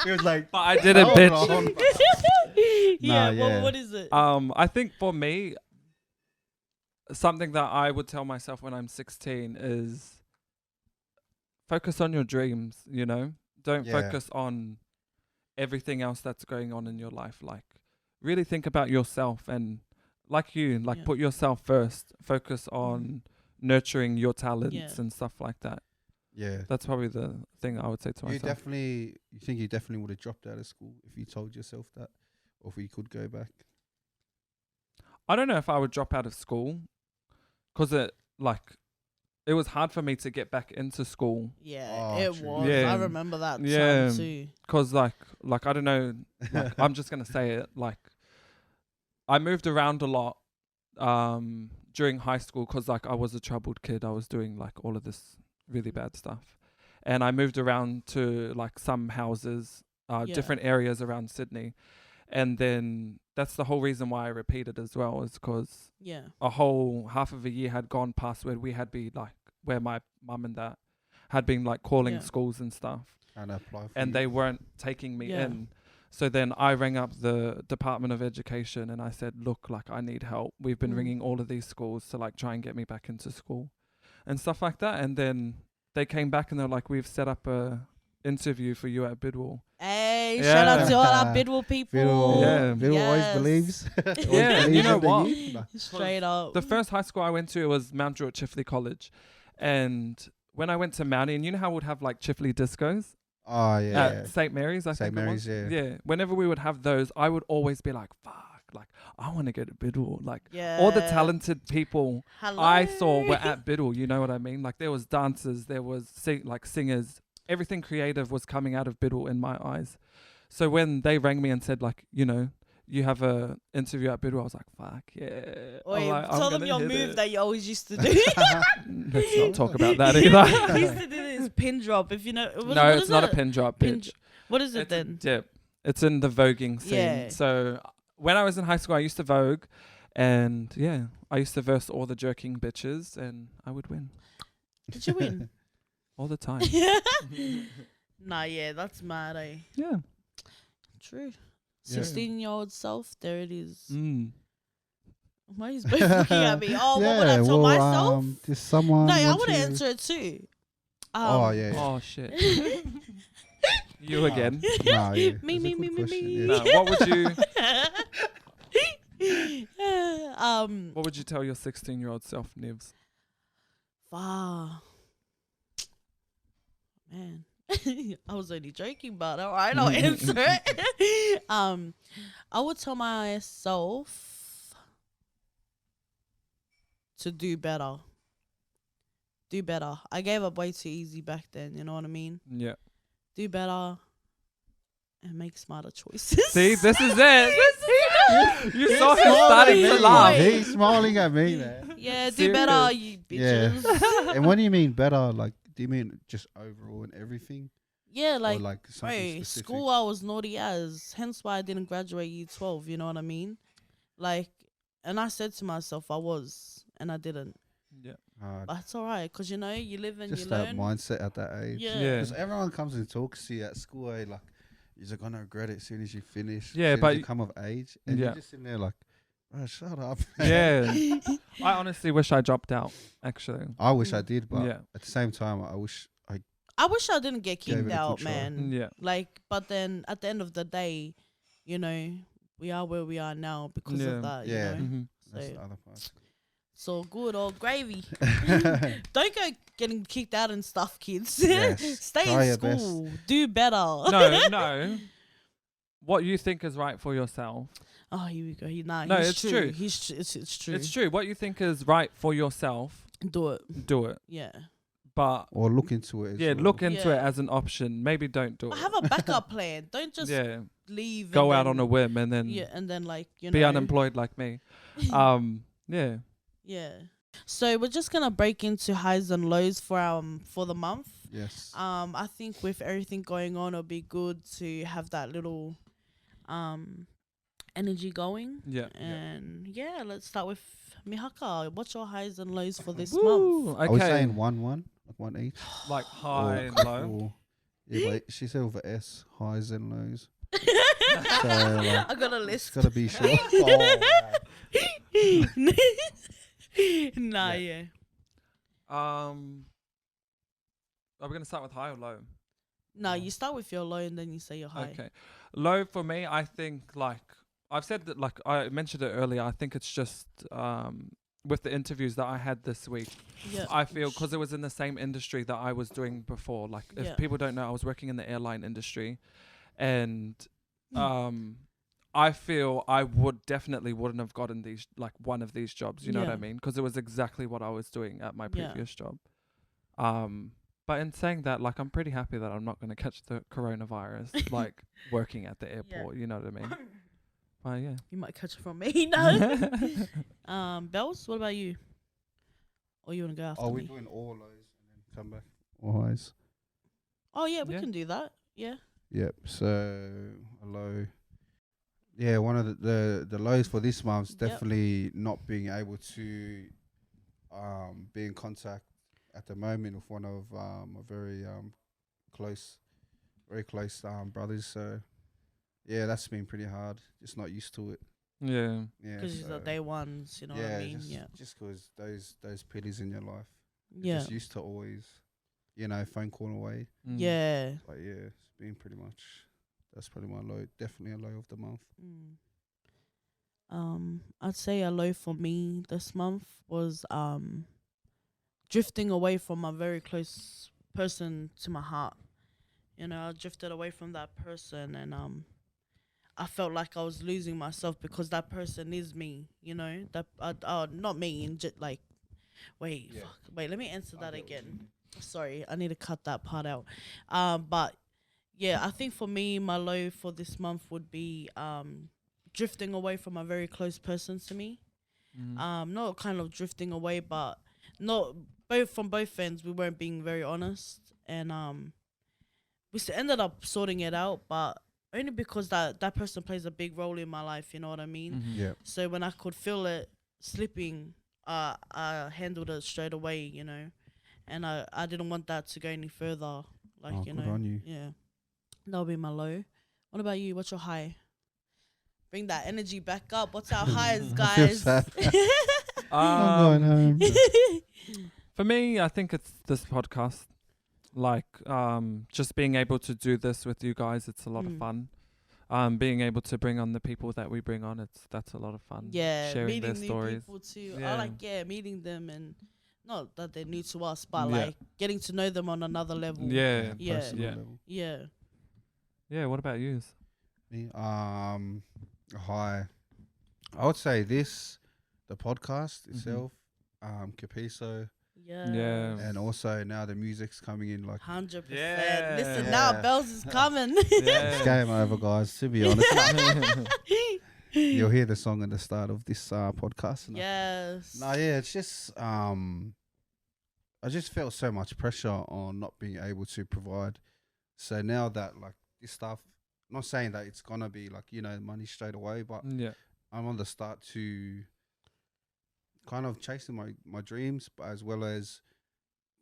It was like, But I did it, hold bitch. on. Yeah, Nah, yeah. what is it? I think for me, something that I would tell myself when I'm 16 is focus on your dreams, you know? Don't Yeah. focus on everything else that's going on in your life. Like, really think about yourself and, like you, like, Yeah. put yourself first. Focus on nurturing your talents Yeah. and stuff like that. Yeah. That's probably the thing I would say to You myself. think you definitely would have dropped out of school if you told yourself that, or if you could go back? I don't know if I would drop out of school because it was hard for me to get back into school Yeah, Oh, it true. was. Yeah. I remember that Yeah. time too. because like I don't know, like, I'm just gonna say it, like I moved around a lot during high school because like I was a troubled kid. I was doing like all of this really bad stuff, and I moved around to like some houses, different areas around Sydney, and then that's the whole reason why I repeated as well, is because Yeah. a whole half of a year had gone past where we had been like where my mum and dad had been like calling Yeah. schools and stuff, And apply for and you. they weren't taking me Yeah. in. So then I rang up the Department of Education and I said, look, like I need help. We've been Mm. ringing all of these schools to like try and get me back into school and stuff like that. And then they came back and they're like, we've set up a interview for you at Bidwell. Hey, Yeah. shout out to all our Bidwell people. Fiddle, Yeah. Fiddle always Yes. believes. Always Yeah, you believes know in the what? youth. Nah. Straight up. The first high school I went to was Mount Druitt Chifley College. And when I went to Mountie, and you know how we'd have like Chifley discos Oh yeah. at St. Mary's, I St. think it Mary's, was. yeah. Yeah. Whenever we would have those, I would always be like, fuck, like, I want to go to Biddle. Like, Yeah. all the talented people Hello. I saw were at Biddle, you know what I mean? Like, there was dancers, there was singers. Everything creative was coming out of Biddle in my eyes. So when they rang me and said, like, you know, you have a interview at Biddle, I was like, fuck, yeah. Or I'm like, I'm tell them gonna your hit move it. that you always used to do. Let's not talk about that either. You used to do this pin drop. If you know, No, it's not a pin drop, Pin bitch. What is it It's a then? dip. It's in the voguing scene. Yeah. So when I was in high school, I used to vogue, and yeah, I used to verse all the jerking bitches, and I would win Did you win? all the time. Nah, yeah, that's mad, eh? Yeah. True. Yeah. 16-year-old self, there it is. Mm. Why is both looking at me? Oh, what would I Yeah, tell well, myself? Does someone No, I want want to to answer it too. Oh yeah. Oh shit. You again? No, yeah. Me, That's me, a good me, me, question, me. yeah. No, um, what would you tell your 16-year-old self, Nivs? wow. Man. I was only joking, but alright, I'll answer it. I would tell myself to do better. Do better. I gave up way too easy back then, you know what I mean? Yeah. Do better and make smarter choices. See, this is it. You saw him starting to laugh. He's smiling at me, man. Yeah, do better, Serious. you Yeah. bitches. And what do you mean better? Like, do you mean just overall and everything? Yeah, Or like, like something hey, specific? school I was naughty as, hence why I didn't graduate year 12, you know what I mean? Like, and I said to myself I was, and I didn't. Yeah. Hard. But it's alright, because you know, you live and Just you that learn. mindset at that age. Yeah. Yeah. Because everyone comes and talks to you at school, like, you're going to regret it as soon as you finish. Yeah, as soon but as you come of age. And yeah. you're just in there like, oh, shut up. Yeah. I honestly wish I dropped out, actually. I wish I did, but Yeah. at the same time, I wish I I wish I didn't get Gave it kicked a good out, try. man. Yeah. Like, but then at the end of the day, you know, we are where we are now because Yeah. of that, Yeah. you know? Mm-hmm. that's So, the other part. so good old gravy. Don't go getting kicked out and stuff, kids. Yes. Stay Try in your best. school. Do better. No. What you think is right for yourself. Oh, here we go. No, he's it's true. true. It's true. It's true. What you think is right for yourself, Do it. do it. Yeah. But Or look into it. As yeah, well. look into it Yeah. as an option. Maybe don't do But it. have a backup plan. Don't just Yeah. leave. Go and out then, on a whim and then Yeah, and then like, you know. be unemployed like me. Yeah. Yeah. So we're just gonna break into highs and lows for the month. Yes. I think with everything going on, it'll be good to have that little energy going. Yeah. And yeah, let's start with Mihaka. What's your highs and lows for this month? Woo, Are we okay. saying one, like one each? Like high and low. Or- yeah, but she said with a S, highs and lows. So, like, I got a it's list. got to be short. Oh, Nah, yeah. Are we gonna start with high or low? No, you start with your low and then you say your high. Okay. Low for me, I think, like I've said that, like I mentioned it earlier, I think it's just with the interviews that I had this week, Yeah. I feel because it was in the same industry that I was doing before. Like, if Yeah. people don't know, I was working in the airline industry, and I feel I wouldn't have gotten these, like, one of these jobs. You know what I Yeah. mean? Because it was exactly what I was doing at my Yeah. previous job. But in saying that, like, I'm pretty happy that I'm not going to catch the coronavirus, like, working at the airport. You know what I mean? But yeah. You might catch it from me. No. Bells, what about you? Or you want to go after Are we me? doing all lows and then come back? All highs. Oh, yeah, we Yeah. can do that. Yeah. Yep. So a low. Yeah, one of the lows for this month's Yep. definitely not being able to be in contact at the moment with one of a very close brothers. So yeah, that's been pretty hard. Just not used to it. Yeah. Yeah. Because it's the so day ones, you know what I mean? Yeah. Just because those pitties in your life, you're Yeah. just used to always, phone call away. Mm. Yeah. But yeah, it's been pretty much. That's probably my low. Definitely a low of the month. I'd say a low for me this month was drifting away from a very close person to my heart. You know, I drifted away from that person, and I felt like I was losing myself because that person is me. You know, that not me, in like, wait, Yeah. fuck, wait, let me answer that get what you again. Sorry, I need to cut that part out. But yeah, I think for me, my low for this month would be drifting away from a very close person to me. Not kind of drifting away, but not both from both ends. We weren't being very honest, and we ended up sorting it out, but only because that person plays a big role in my life. You know what I mean? Yeah. So when I could feel it slipping, I handled it straight away. You know, and I didn't want that to go any further. Like Oh, you good know, on you. yeah, that'll be my low. What about you? What's your high? Bring that energy back up. What's our highs, I feel guys? sad. I'm going home. For me, I think it's this podcast. Like, just being able to do this with you guys, it's a lot of fun. Being able to bring on the people that we bring on, that's a lot of fun. Yeah, sharing meeting their new stories. people too. Yeah. I like meeting them, and not that they're new to us, but Yeah. like getting to know them on another level. Yeah, Yeah. Personal Yeah. level. Yeah. yeah. What about you? Me, hi. I would say the podcast itself, Capiso, Yeah. Yeah. and also now the music's coming in. Like 100%. Yeah. Listen, now Yeah. Pelz is coming. it's game over, guys. To be honest, you'll hear the song at the start of this podcast. And Yes. No, yeah, it's just I just felt so much pressure on not being able to provide. So now that like this stuff, not saying that it's gonna be like money straight away, but Yeah. I'm on the start to kind of chasing my dreams, but as well as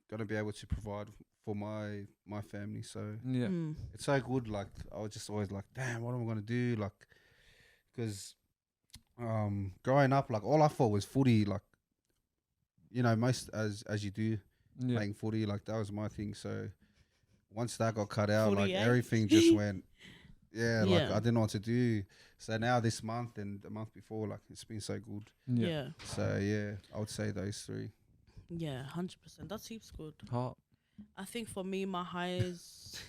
gonna be able to provide for my family. So Yeah. it's so good. Like I was just always like, damn, what am I gonna do? Like, because growing up, like all I thought was footy. Like, most as you do Yeah. playing footy, like that was my thing. So once that got cut out, like 48. everything just went. Yeah, like Yeah. I didn't know what to do. So now this month and the month before, like it's been so good. Yeah. Yeah. So yeah, I would say those three. Yeah, 100%. That seems good. Hot. I think for me, my highs,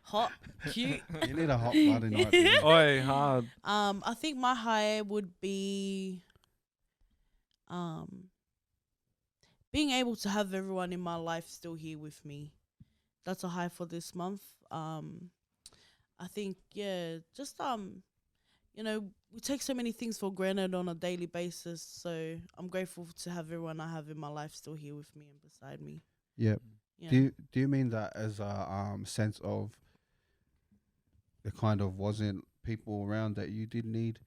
hot, cute. You need a hot blood in it. Oi, hard. I think my high would be being able to have everyone in my life still here with me. That's a high for this month. I think just we take so many things for granted on a daily basis, so I'm grateful to have everyone I have in my life still here with me and beside me. Yeah. Yeah. Do you mean that as a sense of there kind of wasn't people around that you did need,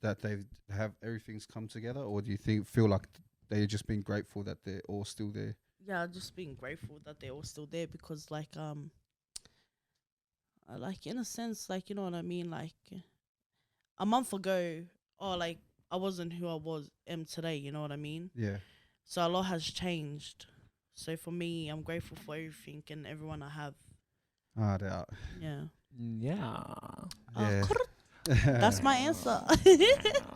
that they have everything's come together, or do you feel like they've just been grateful that they're all still there? Yeah, just being grateful that they're all still there, because like in a sense, like, you know what I mean, like a month ago, like I wasn't who I am today, you know what I mean? Yeah. So a lot has changed. So for me, I'm grateful for everything and everyone I have. That. Yeah. Yeah. Yeah. That's my answer.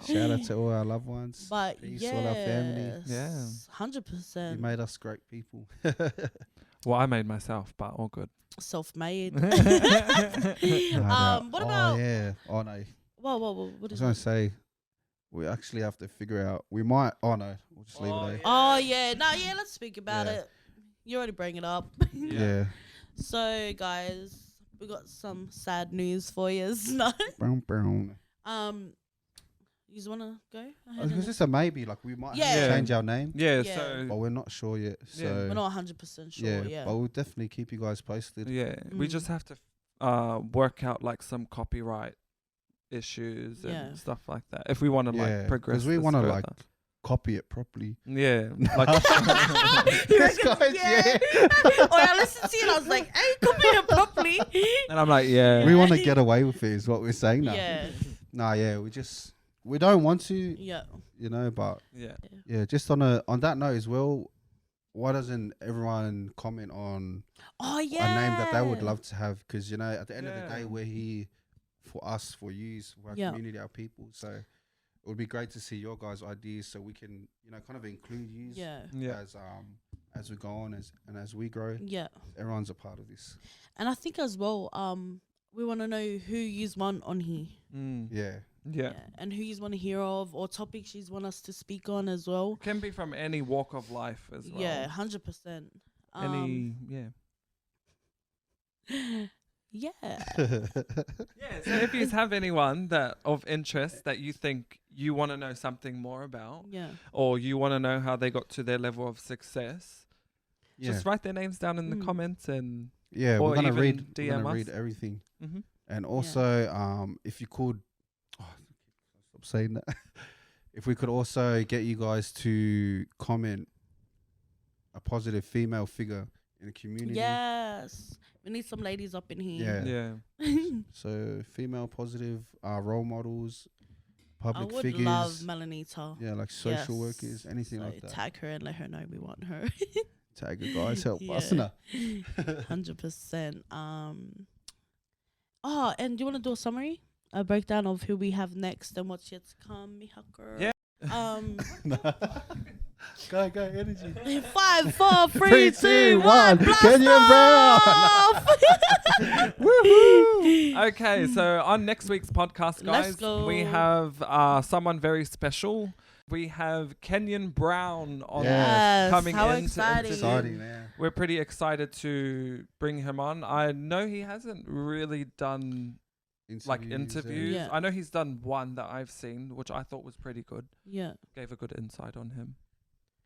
Shout out to all our loved ones. But Peace, all our family. Yeah. 100%. You made us great people. Well, I made myself, but all good. Self-made. What about? yeah. Oh no. What I is was gonna it? say we actually have to figure out. We might. Oh no. We'll just leave it there. Oh yeah, let's speak about Yeah. it. You already bring it up. Yeah. So guys, we got some sad news for you. No. Brown, brown. You just wanna go? It was just a maybe. Like we might have Yeah. to change our name, Yeah. Yeah. but So we're not sure yet. So Yeah. We're not 100% sure. Yeah. but we'll definitely keep you guys posted. yeah, we Mm. just have to work out like some copyright issues and Yeah. stuff like that if we want to like progress. because we want to like copy it properly. Yeah. Like This guy's, yeah. Oh, I listened to you and I was like, hey, come here properly. and I'm like, yeah. We want to get away with it, is what we're saying now. Yeah. Nah, yeah, we don't want to, Yeah. but Yeah. yeah, just on that note as well, why doesn't everyone comment on Oh a yeah. name that they would love to have? Because at the end of the Yeah. day, we're here for us, for you, for our Yeah. community, our people. So it would be great to see your guys' ideas so we can, you know, kind of include you Yeah. as we go on as we grow. Yeah. Everyone's a part of this. And I think as well, we want to know who you want on here. Yeah. Yeah. And who you want to hear of, or topics you want us to speak on as well. Can be from any walk of life as well. Yeah, 100%. Yeah. Yeah. Yeah. So if you have anyone that of interest that you think you want to know something more about, Yeah. or you want to know how they got to their level of success, Yeah. just write their names down in the comments and Yeah, or we're gonna even read. DM We're gonna us. read everything, Mhm. and also, if you could, stop saying that. If we could also get you guys to comment a positive female figure in the community. Yes. We need some ladies up in here. Yeah. So female positive role models, I public would figures. love Melanita. Yeah, like social Yes. workers, anything So like that. tag her and let her know we want her. Tag the guys, help us. Yeah. 100%. Oh, and do you want to do a summary? A breakdown of who we have next and what's yet to come, Mihaka? Yeah. Go, energy. 5, 4, 3, 3, 2, 2, 1. 1. Blast Kenyan Brown. off! Woohoo! Okay, so on next week's podcast, guys, Let's go. we have someone very special. We have Kenyan Brown on Yes. coming How in. exciting. Exciting, man. We're pretty excited to bring him on. I know he hasn't really done interviews. Yeah. I know he's done one that I've seen, which I thought was pretty good. Yeah. Gave a good insight on him.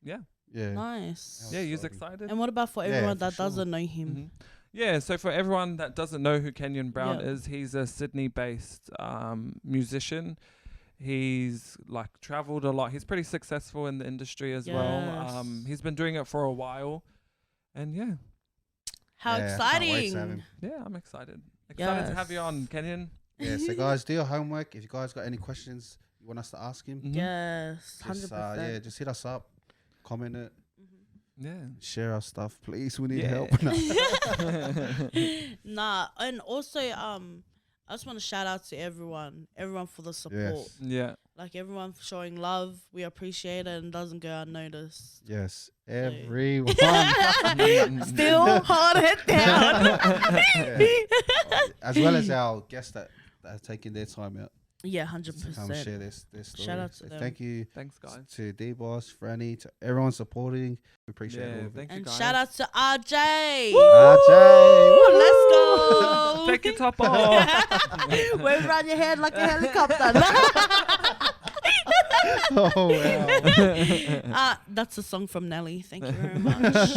Yeah. Yeah. Nice. Yeah, you're exciting. excited? And what about for Yeah, everyone for that sure. doesn't know him? Mhm. Yeah, so for everyone that doesn't know who Kenyan Brown Yeah. is, he's a Sydney-based musician. He's like traveled a lot. He's pretty successful in the industry as well. Yes. He's been doing it for a while, and yeah, How Yeah, can't wait to have exciting. him. yeah, I'm excited. Excited to have you on, Kenyan. Yeah, so guys, do your homework. If you guys got any questions you want us to ask him, Mhm. Yes, 100%. just hit us up, comment it, Yeah. share our stuff, please. We need Yeah. help. No. Nah, and also I just want to shout out to everyone for the support. Yes. Yeah. Like everyone for showing love. We appreciate it and it doesn't go unnoticed. Yes, everyone. Still hold it down. Yeah. As well as our guests that are taking their time out Yeah, to come 100%. share their story. Shout out to So them. thank you Thanks, guys. to D-Boss, Franny, to everyone supporting. We appreciate all Yeah, of it. thank you, And guys. shout out to RJ. Ajay. Woo, let's go. Take your top off. Wave around your head like a helicopter. Oh, wow. That's a song from Nelly. Thank you very much.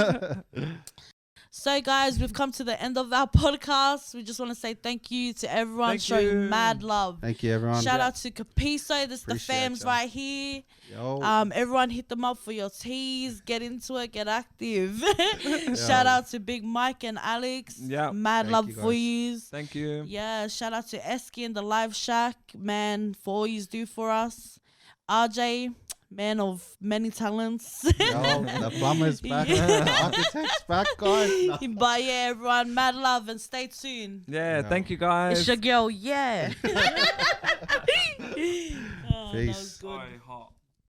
So, guys, we've come to the end of our podcast. We just want to say thank you to everyone Thank showing you. mad love. Thank you, everyone. Shout out to Capiso. This the Appreciate fams ya. right here. Yo. Everyone hit them up for your teas. Get into it. Get active. Shout out to Big Mike and Alex. Yeah. Mad Thank love you, for guys. yous. Thank you. Yeah, shout out to Eski and the Live Shack, man, for all you do for us. RJ, man of many talents. Yo, the plumber's back. Yeah. Architect's back, guys. No. But yeah, everyone, mad love and stay tuned. Yeah, Yeah. thank you, guys. It's your girl, yeah. Oh, that was Peace. good. So hot.